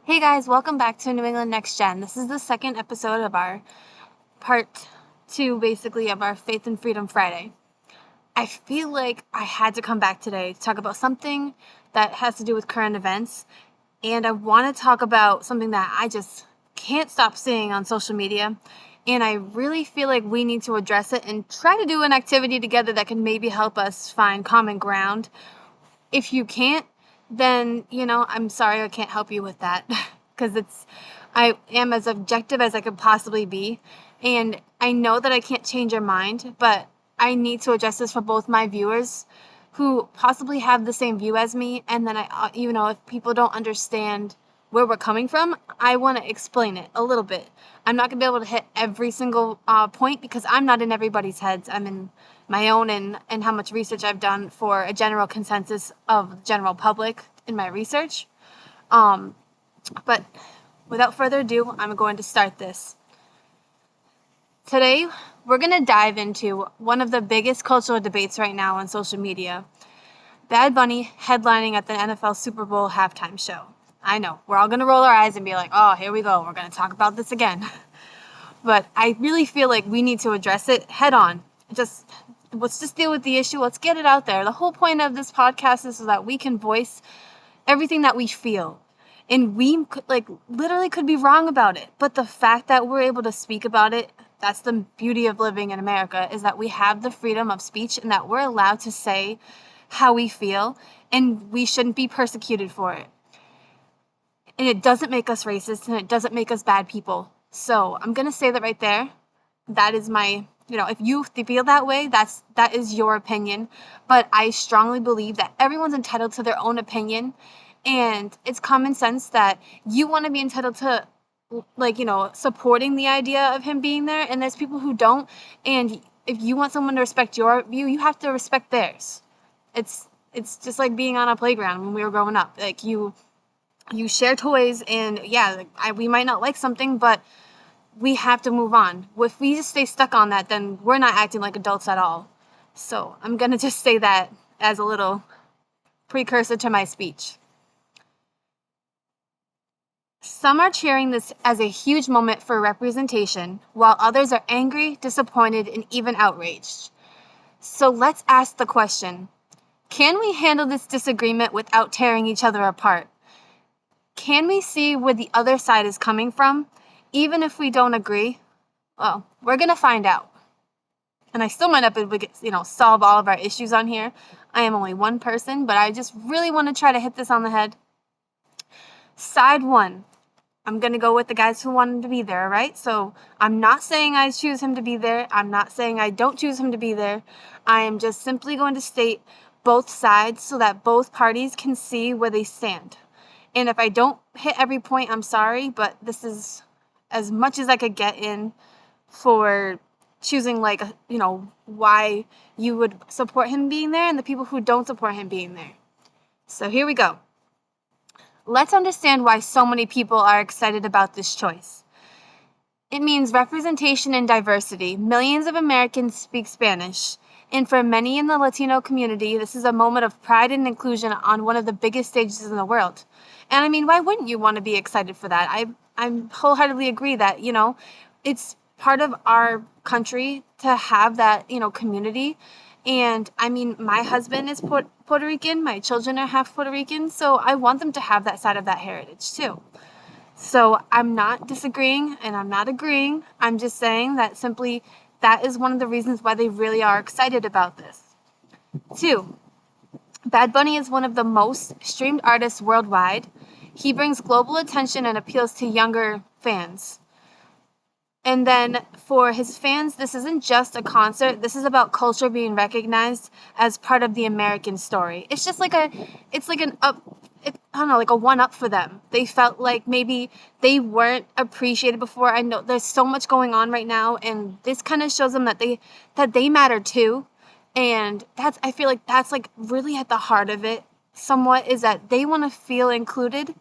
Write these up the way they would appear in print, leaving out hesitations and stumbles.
Hey guys, welcome back to New England Next Gen. This is the second episode of our part two, basically, of our Faith and Freedom Friday. I feel like I had to come back today to talk about something that has to do with current events. And I want to talk about something that I just can't stop seeing on social media. And I really feel like we need to address it and try to do an activity together that can maybe help us find common ground. If you can't, then, I'm sorry I can't help you with that because I am as objective as I could possibly be. And I know that I can't change your mind, but I need to address this for both my viewers who possibly have the same view as me. And then if people don't understand where we're coming from, I want to explain it a little bit. I'm not going to be able to hit every single point because I'm not in everybody's heads. I'm in my own and how much research I've done for a general consensus of the general public in my research. But without further ado, I'm going to start this. Today, we're going to dive into one of the biggest cultural debates right now on social media. Bad Bunny headlining at the NFL Super Bowl halftime show. I know, we're all going to roll our eyes and be like, oh, here we go, we're going to talk about this again. But I really feel like we need to address it head on. Let's just deal with the issue. Let's get it out there. The whole point of this podcast is so that we can voice everything that we feel. And we literally could be wrong about it. But the fact that we're able to speak about it, that's the beauty of living in America, is that we have the freedom of speech and that we're allowed to say how we feel and we shouldn't be persecuted for it. And it doesn't make us racist and it doesn't make us bad people. So I'm going to say that right there. That is my, if you feel that way, that is your opinion. But I strongly believe that everyone's entitled to their own opinion. And it's common sense that you want to be entitled to, supporting the idea of him being there. And there's people who don't. And if you want someone to respect your view, you have to respect theirs. It's just like being on a playground when we were growing up. Like you share toys and we might not like something, but we have to move on. If we just stay stuck on that, then we're not acting like adults at all. So I'm going to just say that as a little precursor to my speech. Some are cheering this as a huge moment for representation, while others are angry, disappointed, and even outraged. So let's ask the question, can we handle this disagreement without tearing each other apart? Can we see where the other side is coming from, even if we don't agree? Well, we're going to find out. And I still might not be able to solve all of our issues on here. I am only one person, but I just really want to try to hit this on the head. Side one, I'm going to go with the guys who want him to be there, right? So I'm not saying I choose him to be there. I'm not saying I don't choose him to be there. I am just simply going to state both sides so that both parties can see where they stand. And if I don't hit every point, I'm sorry, but this is as much as I could get in for choosing why you would support him being there and the people who don't support him being there. So here we go. Let's understand why so many people are excited about this choice. It means representation and diversity. Millions of Americans speak Spanish. And for many in the Latino community, this is a moment of pride and inclusion on one of the biggest stages in the world. And I mean, why wouldn't you want to be excited for that? I wholeheartedly agree that, it's part of our country to have that, community. And I mean, my husband is Puerto Rican. My children are half Puerto Rican. So I want them to have that side of that heritage too. So I'm not disagreeing and I'm not agreeing. I'm just saying that simply that is one of the reasons why they really are excited about this. 2, Bad Bunny is one of the most streamed artists worldwide. He brings global attention and appeals to younger fans. And then for his fans, this isn't just a concert. This is about culture being recognized as part of the American story. It's just like a one-up for them. They felt like maybe they weren't appreciated before. I know there's so much going on right now, and this kind of shows them that they matter too. And I feel like that's like really at the heart of it somewhat, is that they want to feel included.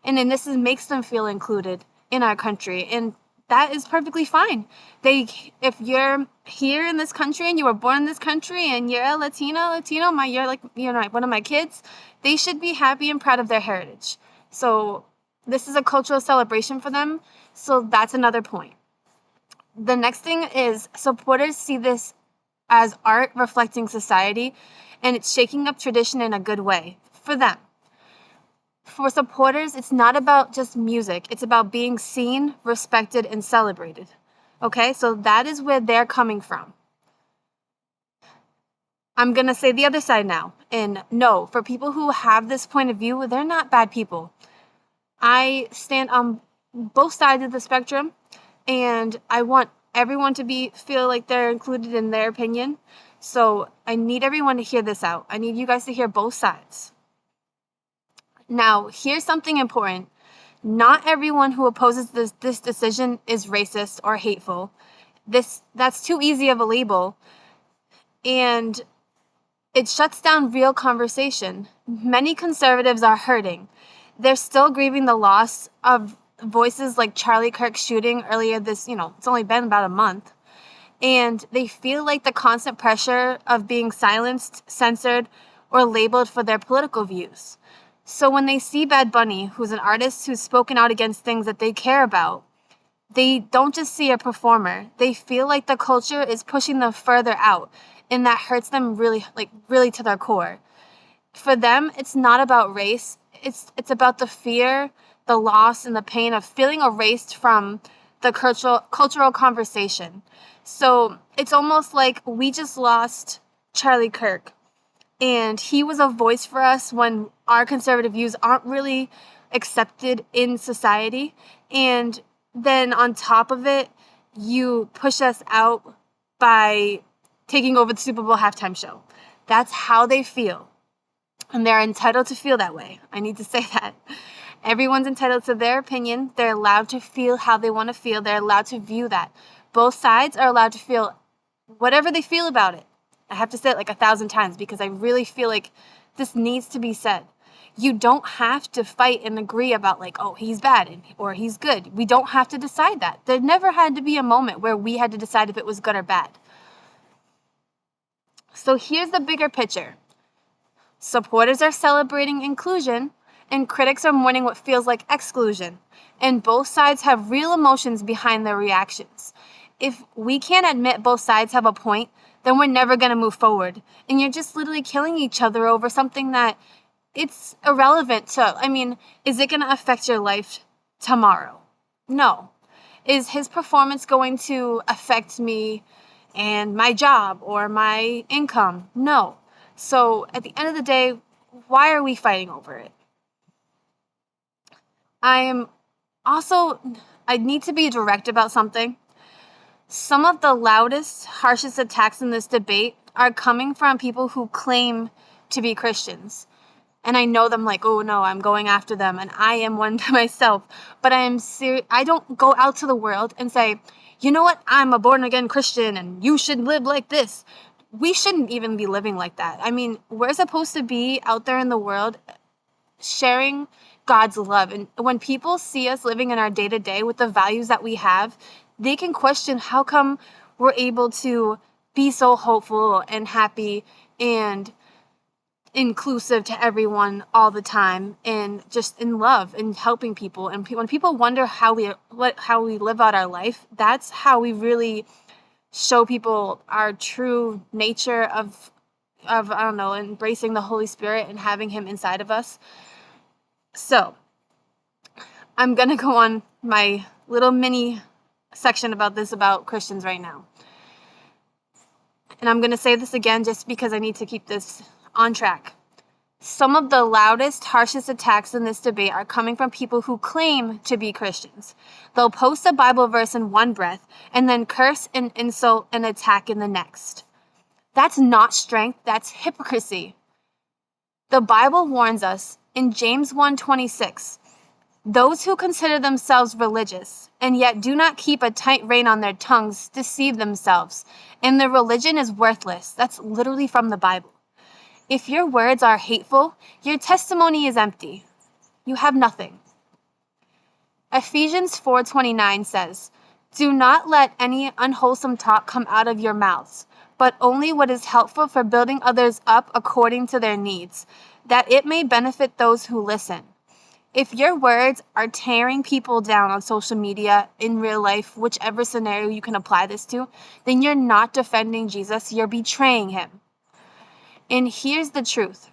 And then makes them feel included in our country. And that is perfectly fine. If you're here in this country and you were born in this country and you're a Latino, you're one of my kids, they should be happy and proud of their heritage. So This is a cultural celebration for them, so that's another point. The next thing is supporters see this as art reflecting society, and it's shaking up tradition in a good way for them. For supporters, it's not about just music, it's about being seen, respected, and celebrated. Okay, so that is where they're coming from. I'm going to say the other side now. And no, for people who have this point of view, they're not bad people. I stand on both sides of the spectrum, and I want everyone to feel like they're included in their opinion. So I need everyone to hear this out. I need you guys to hear both sides. Now, here's something important. Not everyone who opposes this decision is racist or hateful. That's too easy of a label, and it shuts down real conversation. Many conservatives are hurting. They're still grieving the loss of voices like Charlie Kirk's shooting earlier it's only been about a month. And they feel like the constant pressure of being silenced, censored, or labeled for their political views. So when they see Bad Bunny, who's an artist who's spoken out against things that they care about, they don't just see a performer. They feel like the culture is pushing them further out, and that hurts them really to their core. For them, it's not about race. It's about the fear, the loss, and the pain of feeling erased from the cultural conversation. So it's almost like we just lost Charlie Kirk, and he was a voice for us when our conservative views aren't really accepted in society. And then on top of it, you push us out by taking over the Super Bowl halftime show. That's how they feel. And they're entitled to feel that way. I need to say that. Everyone's entitled to their opinion. They're allowed to feel how they want to feel. They're allowed to view that. Both sides are allowed to feel whatever they feel about it. I have to say it like 1,000 times because I really feel like this needs to be said. You don't have to fight and agree about oh, he's bad or he's good. We don't have to decide that. There never had to be a moment where we had to decide if it was good or bad. So here's the bigger picture. Supporters are celebrating inclusion, and critics are mourning what feels like exclusion. And both sides have real emotions behind their reactions. If we can't admit both sides have a point, then we're never going to move forward. And you're just literally killing each other over something that it's irrelevant to. Is it going to affect your life tomorrow? No. Is his performance going to affect me and my job or my income? No. So at the end of the day, why are we fighting over it? I need to be direct about something. Some of the loudest, harshest attacks in this debate are coming from people who claim to be Christians. And I know them oh no, I'm going after them, and I am one myself. But I don't go out to the world and say, you know what, I'm a born-again Christian, and you should live like this. We shouldn't even be living like that. We're supposed to be out there in the world sharing God's love. And when people see us living in our day-to-day with the values that we have, they can question how come we're able to be so hopeful and happy and inclusive to everyone all the time, and just in love and helping people. And when people wonder how we live out our life, that's how we really show people our true nature of embracing the Holy Spirit and having him inside of us. So I'm gonna go on my little mini section about Christians right now. And I'm going to say this again just because I need to keep this on track. Some of the loudest, harshest attacks in this debate are coming from people who claim to be Christians. They'll post a Bible verse in one breath and then curse and insult and attack in the next. That's not strength, that's hypocrisy. The Bible warns us in James 1:26, those who consider themselves religious and yet do not keep a tight rein on their tongues deceive themselves, and their religion is worthless. That's literally from the Bible. If your words are hateful, your testimony is empty. You have nothing. Ephesians 4:29 says, do not let any unwholesome talk come out of your mouths, but only what is helpful for building others up according to their needs, that it may benefit those who listen. If your words are tearing people down on social media, in real life, whichever scenario you can apply this to, then you're not defending Jesus, you're betraying him. And here's the truth.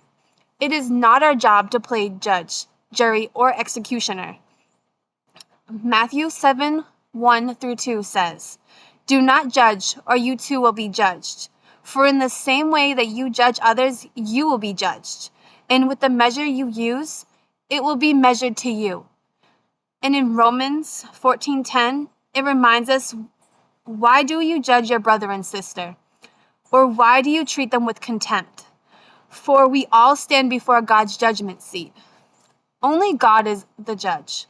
It is not our job to play judge, jury, or executioner. Matthew 7:1-2 says, "Do not judge, or you too will be judged. For in the same way that you judge others, you will be judged. And with the measure you use, it will be measured to you." And in Romans 14:10, it reminds us, "Why do you judge your brother and sister? Or why do you treat them with contempt? For we all stand before God's judgment seat." Only God is the judge.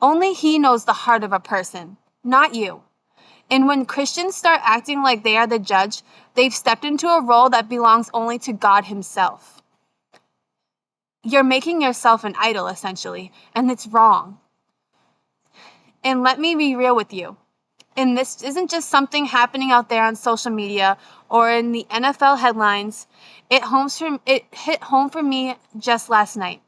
Only he knows the heart of a person, not you. And when Christians start acting like they are the judge, they've stepped into a role that belongs only to God himself. You're making yourself an idol, essentially, and it's wrong. And let me be real with you. And this isn't just something happening out there on social media or in the NFL headlines. It hit home for me just last night.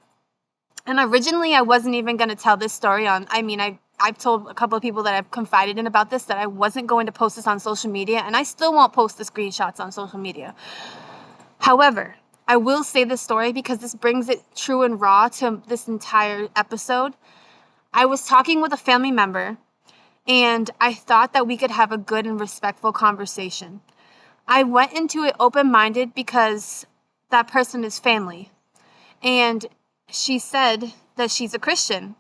And originally, I wasn't even going to tell this story I've told a couple of people that I've confided in about this that I wasn't going to post this on social media, and I still won't post the screenshots on social media. However, I will say this story because this brings it true and raw to this entire episode. I was talking with a family member, and I thought that we could have a good and respectful conversation. I went into it open-minded because that person is family, and she said that she's a Christian.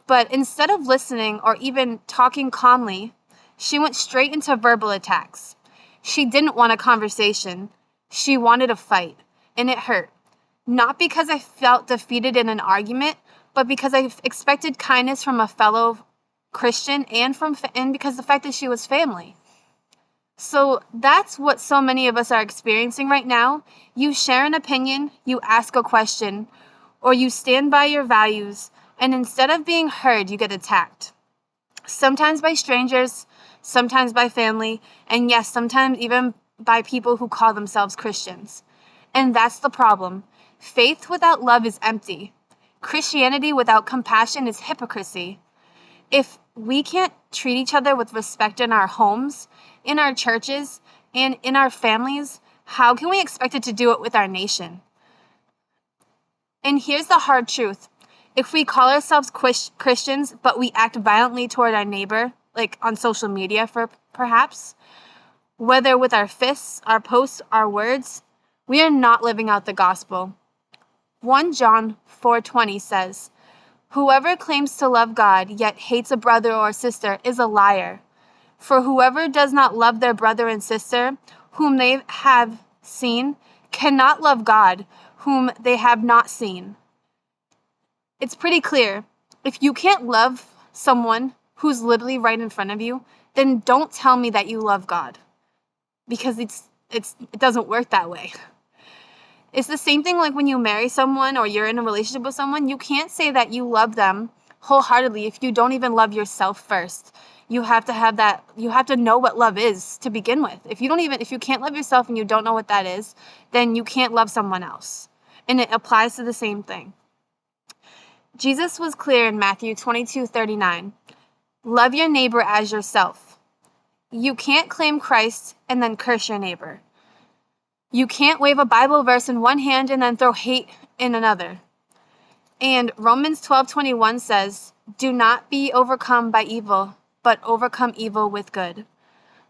But instead of listening or even talking calmly, she went straight into verbal attacks. She didn't want a conversation. She wanted a fight. And it hurt. Not because I felt defeated in an argument, but because I expected kindness from a fellow Christian and because the fact that she was family. So that's what so many of us are experiencing right now. You share an opinion, you ask a question, or you stand by your values, and instead of being heard, you get attacked. Sometimes by strangers, sometimes by family, and yes, sometimes even by people who call themselves Christians. And that's the problem. Faith without love is empty. Christianity without compassion is hypocrisy. If we can't treat each other with respect in our homes, in our churches, and in our families, how can we expect it to do it with our nation? And here's the hard truth. If we call ourselves Christians, but we act violently toward our neighbor, like on social media perhaps, whether with our fists, our posts, our words, we are not living out the gospel. 1 John 4:20 says, "Whoever claims to love God yet hates a brother or sister is a liar. For whoever does not love their brother and sister, whom they have seen, cannot love God, whom they have not seen." It's pretty clear. If you can't love someone who's literally right in front of you, then don't tell me that you love God. Because it doesn't work that way. It's the same thing like when you marry someone or you're in a relationship with someone, you can't say that you love them wholeheartedly if you don't even love yourself first. You have to know what love is to begin with. If you can't love yourself and you don't know what that is, then you can't love someone else. And it applies to the same thing. Jesus was clear in Matthew 22:39. Love your neighbor as yourself. You can't claim Christ and then curse your neighbor. You can't wave a Bible verse in one hand and then throw hate in another. And Romans 12:21 says, "Do not be overcome by evil, but overcome evil with good."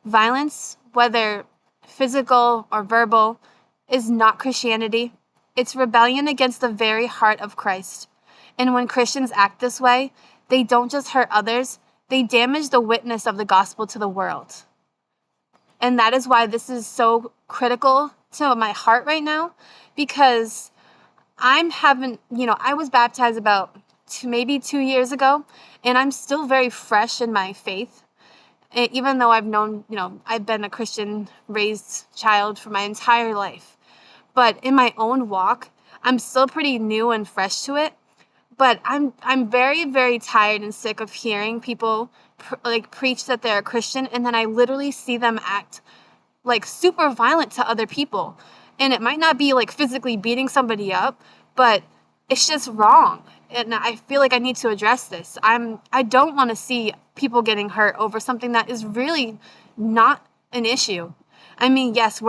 Violence, whether physical or verbal, is not Christianity. It's rebellion against the very heart of Christ. And when Christians act this way, they don't just hurt others, they damage the witness of the gospel to the world. And that is why this is so critical to my heart right now, because I was baptized about maybe 2 years ago, and I'm still very fresh in my faith. Even though I've been a Christian raised child for my entire life. But in my own walk, I'm still pretty new and fresh to it. But I'm very, very tired and sick of hearing people preach that they're a Christian, and then I literally see them act like super violent to other people. And it might not be like physically beating somebody up, but it's just wrong. and I feel like I need to address this. I don't want to see people getting hurt over something that is really not an issue. I mean, yes,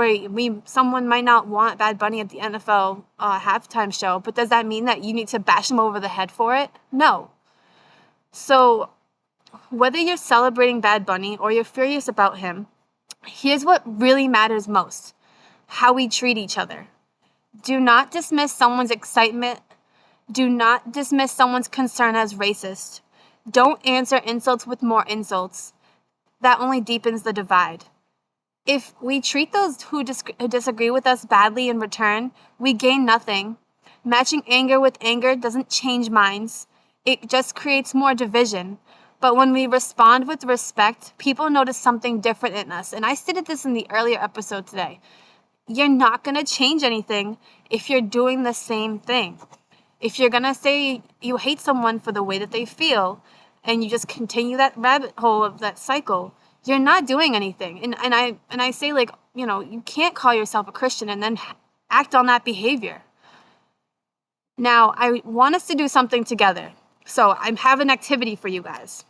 someone might not want Bad Bunny at the NFL halftime show, but does that mean that you need to bash him over the head for it? No. So whether you're celebrating Bad Bunny or you're furious about him, here's what really matters most: how we treat each other. Do not dismiss someone's excitement. Do not dismiss someone's concern as racist. Don't answer insults with more insults. That only deepens the divide. If we treat those who disagree with us badly in return, we gain nothing. Matching anger with anger doesn't change minds. It just creates more division. But when we respond with respect, people notice something different in us. And I stated this in the earlier episode today. You're not going to change anything if you're doing the same thing. If you're going to say you hate someone for the way that they feel and you just continue that rabbit hole of that cycle, you're not doing anything. And I say, like, you can't call yourself a Christian and then act on that behavior. Now, I want us to do something together. So I have an activity for you guys.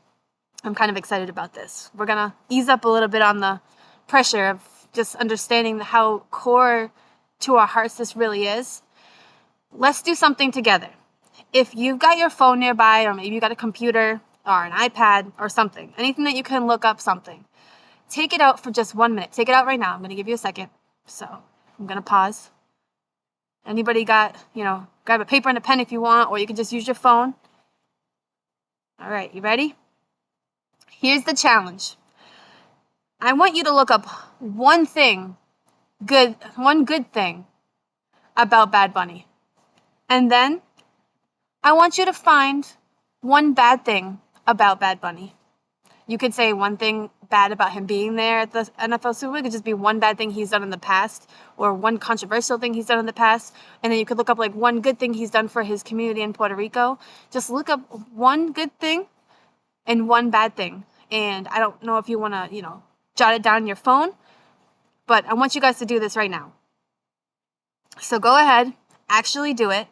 I'm kind of excited about this. We're going to ease up a little bit on the pressure of just understanding how core to our hearts this really is. Let's do something together. If you've got your phone nearby, or maybe you got a computer or an iPad or something, anything that you can look up something, take it out for just 1 minute. Take it out right now. I'm going to give you a second. So I'm going to pause. Anybody got, grab a paper and a pen if you want, or you can just use your phone. All right, you ready? Here's the challenge. I want you to look up one good thing about Bad Bunny. And then I want you to find one bad thing about Bad Bunny. You could say one thing bad about him being there at the NFL Super Bowl. It could just be one bad thing he's done in the past, or one controversial thing he's done in the past. And then you could look up like one good thing he's done for his community in Puerto Rico. Just look up one good thing and one bad thing. And I don't know if you want to, jot it down on your phone, but I want you guys to do this right now. So go ahead, actually do it.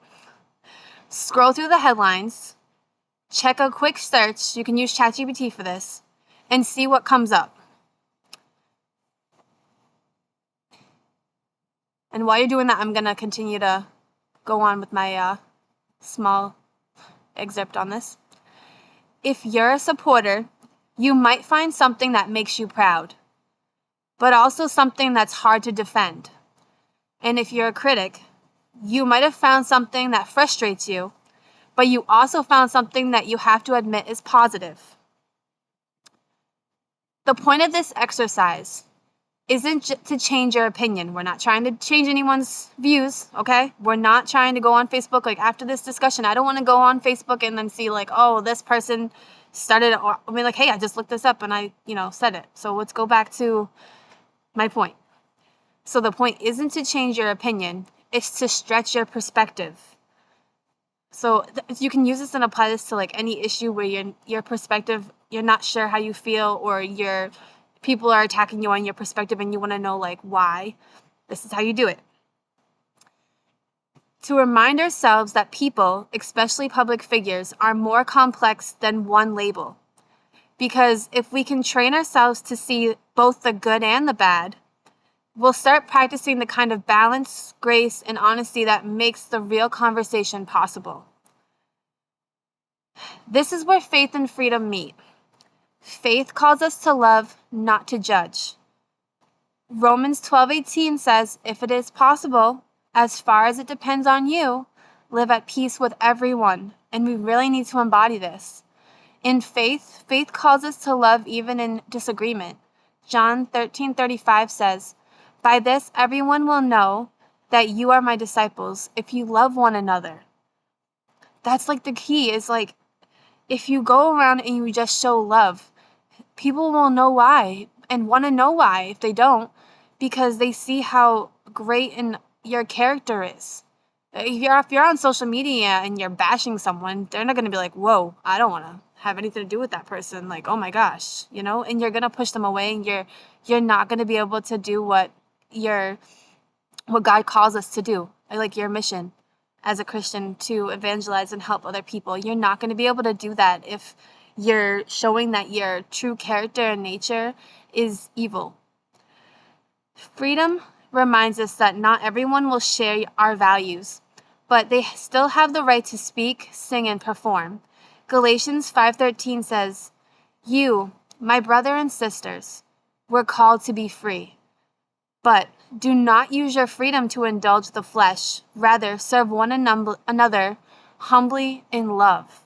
Scroll through the headlines, check a quick search. You can use ChatGPT for this, and see what comes up. And while you're doing that, I'm going to continue to go on with my small excerpt on this. If you're a supporter, you might find something that makes you proud, but also something that's hard to defend. And if you're a critic, you might have found something that frustrates you, but you also found something that you have to admit is positive. The point of this exercise isn't to change your opinion. We're not trying to change anyone's views, okay? We're not trying to go on Facebook. Like, after this discussion, I don't want to go on Facebook and then see, like, oh, this person started, or I mean, like, hey, I just looked this up and I, said it. So let's go back to my point. So the point isn't to change your opinion. It's to stretch your perspective. So you can use this and apply this to like any issue where your perspective, you're not sure how you feel, or your people are attacking you on your perspective and you want to know like why. This is how you do it. To remind ourselves that people, especially public figures, are more complex than one label. Because if we can train ourselves to see both the good and the bad, we'll start practicing the kind of balance, grace, and honesty that makes the real conversation possible. This is where faith and freedom meet. Faith calls us to love, not to judge. Romans 12:18 says, if it is possible, as far as it depends on you, live at peace with everyone. And we really need to embody this. In faith calls us to love even in disagreement. John 13:35 says, by this everyone will know that you are my disciples, if you love one another. That's like the key, is like, if you go around and you just show love, people will know why and want to know why if they don't, because they see how great and your character is. If you're on social media and you're bashing someone, they're not going to be like, whoa, I don't want to have anything to do with that person. Like, oh my gosh, and you're going to push them away, and you're not going to be able to do what God calls us to do, like your mission as a Christian to evangelize and help other people. You're not going to be able to do that if you're showing that your true character and nature is evil. Freedom reminds us that not everyone will share our values, but they still have the right to speak, sing, and perform. Galatians 5:13 says, "You, my brother and sisters, were called to be free. But do not use your freedom to indulge the flesh. Rather, serve one another humbly in love."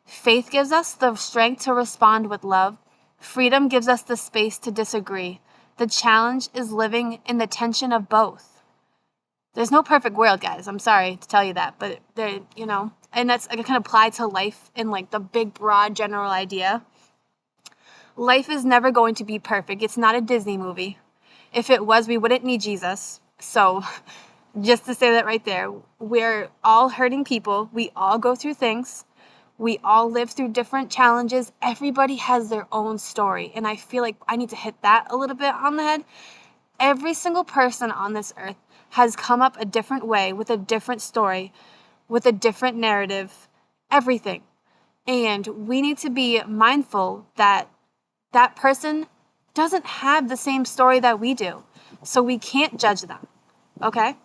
Faith gives us the strength to respond with love. Freedom gives us the space to disagree. The challenge is living in the tension of both. There's no perfect world, guys. I'm sorry to tell you that, but there, and that's I can apply to life in like the big, broad, general idea. Life is never going to be perfect. It's not a Disney movie. If it was, we wouldn't need Jesus. So just to say that right there, we're all hurting people. We all go through things. We all live through different challenges. Everybody has their own story. And I feel like I need to hit that a little bit on the head. Every single person on this earth has come up a different way with a different story, with a different narrative, everything. And we need to be mindful that that person doesn't have the same story that we do. So we can't judge them. Okay?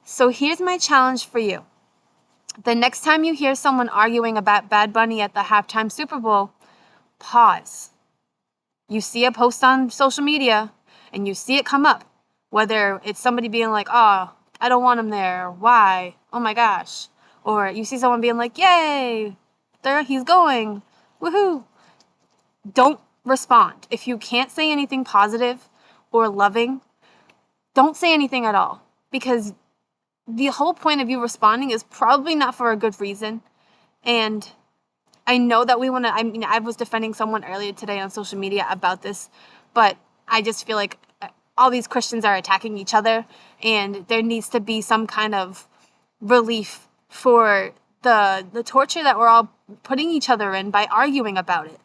So here's my challenge for you. The next time you hear someone arguing about Bad Bunny at the halftime Super Bowl, pause. You see a post on social media and you see it come up, whether it's somebody being like, "Oh, I don't want him there. Why? Oh my gosh." Or you see someone being like, "Yay, there he's going. Woohoo." Don't respond. If you can't say anything positive or loving, don't say anything at all, because the whole point of you responding is probably not for a good reason. And I know that I was defending someone earlier today on social media about this, but I just feel like all these Christians are attacking each other, and there needs to be some kind of relief for the torture that we're all putting each other in by arguing about it.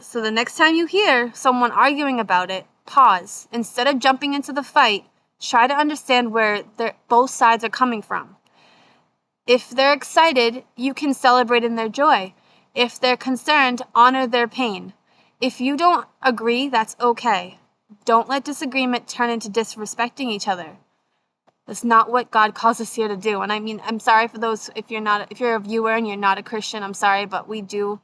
So the next time you hear someone arguing about it, pause. Instead of jumping into the fight, try to understand where both sides are coming from. If they're excited, you can celebrate in their joy. If they're concerned, honor their pain. If you don't agree, that's okay. Don't let disagreement turn into disrespecting each other. That's not what God calls us here to do. And I mean, I'm sorry for those, if you're a viewer and you're not a Christian, I'm sorry, but we do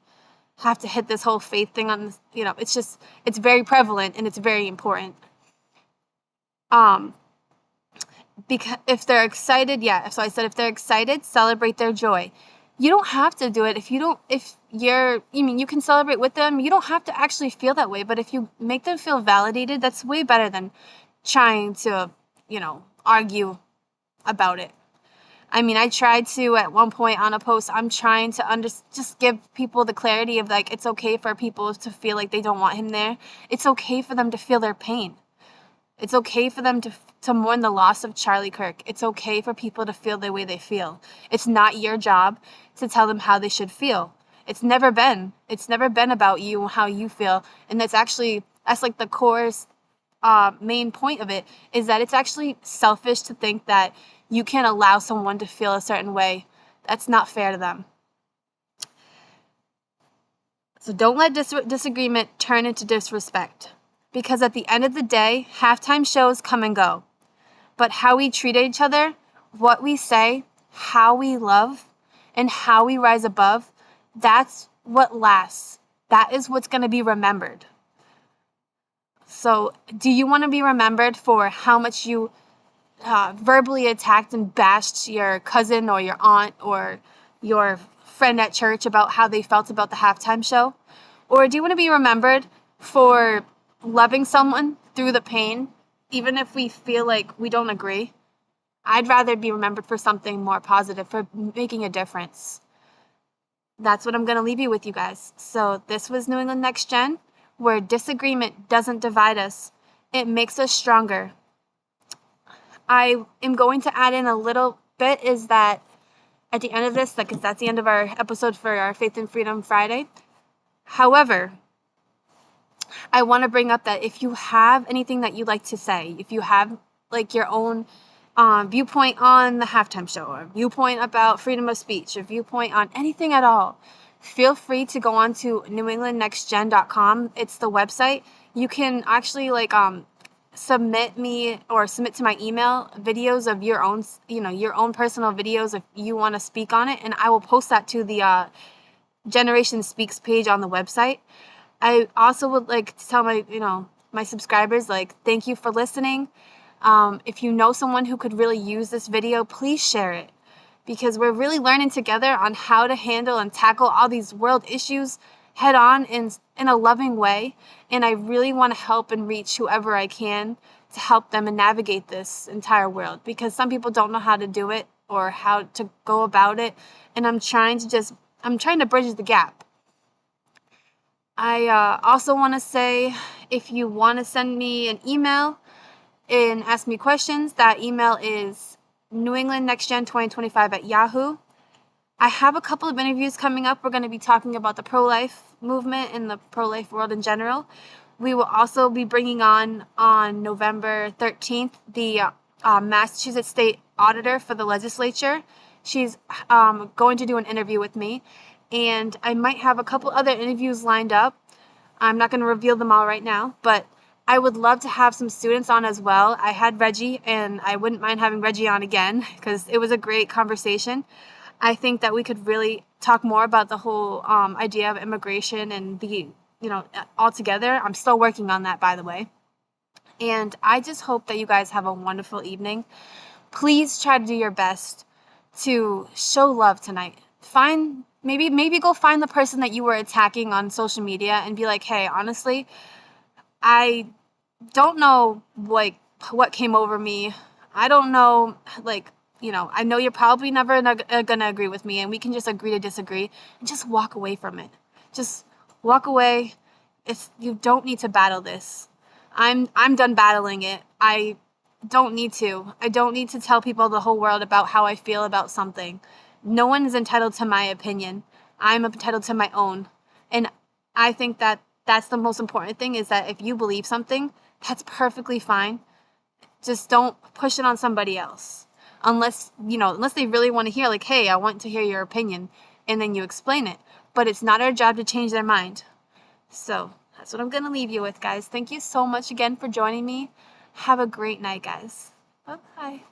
have to hit this whole faith thing on this. It's very prevalent and it's very important. Because if they're excited, if they're excited, celebrate their joy. You don't have to do it you can celebrate with them. You don't have to actually feel that way, but if you make them feel validated, that's way better than trying to, argue about it. I mean, I tried to at one point on a post, I'm trying to just give people the clarity of like, it's okay for people to feel like they don't want him there. It's okay for them to feel their pain. It's okay for them to mourn the loss of Charlie Kirk. It's okay for people to feel the way they feel. It's not your job to tell them how they should feel. It's never been about you and how you feel. And that's like the core main point of it, is that it's actually selfish to think that you can allow someone to feel a certain way. That's not fair to them. So don't let disagreement turn into disrespect. Because at the end of the day, halftime shows come and go. But how we treat each other, what we say, how we love, and how we rise above, that's what lasts. That is what's going to be remembered. So do you want to be remembered for how much you verbally attacked and bashed your cousin or your aunt or your friend at church about how they felt about the halftime show? Or do you want to be remembered for loving someone through the pain, even if we feel like we don't agree? I'd rather be remembered for something more positive, for making a difference. That's what I'm going to leave you with, you guys. So this was New England Next Gen, where disagreement doesn't divide us. It makes us stronger. I am going to add in a little bit, is that at the end of this, because that's the end of our episode for our Faith and Freedom Friday. However, I want to bring up that if you have anything that you'd like to say, if you have like your own viewpoint on the halftime show, or viewpoint about freedom of speech, or viewpoint on anything at all, feel free to go on to newenglandnextgen.com. It's the website. You can actually submit to my email videos of your own, your own personal videos if you want to speak on it, and I will post that to the Generation Speaks page on the website. I also would like to tell my subscribers, thank you for listening. If you know someone who could really use this video, please share it, because we're really learning together on how to handle and tackle all these world issues head on in a loving way. And I really want to help and reach whoever I can to help them and navigate this entire world, because some people don't know how to do it or how to go about it. And I'm trying to bridge the gap. I also want to say, if you want to send me an email and ask me questions, that email is newenglandnextgen2025@yahoo. I have a couple of interviews coming up. We're going to be talking about the pro-life movement and the pro-life world in general. We will also be bringing on November 13th the Massachusetts State Auditor for the legislature. She's going to do an interview with me, and I might have a couple other interviews lined up. I'm not going to reveal them all right now, but I would love to have some students on as well. I had Reggie, and I wouldn't mind having Reggie on again because it was a great conversation. I think that we could really talk more about the whole idea of immigration and all together. I'm still working on that, by the way. And I just hope that you guys have a wonderful evening. Please try to do your best to show love tonight. Maybe go find the person that you were attacking on social media and be like, hey, honestly, I don't know what came over me. I don't know, I know you're probably never gonna agree with me, and we can just agree to disagree and just walk away from it. Just walk away. You don't need to battle this. I'm done battling it. I don't need to. I don't need to tell people, the whole world, about how I feel about something. No one is entitled to my opinion. I'm entitled to my own. And I think that that's the most important thing, is that if you believe something, that's perfectly fine. Just don't push it on somebody else. Unless they really want to hear, hey, I want to hear your opinion, and then you explain it. But it's not our job to change their mind. So that's what I'm going to leave you with, guys. Thank you so much again for joining me. Have a great night, guys. Bye-bye.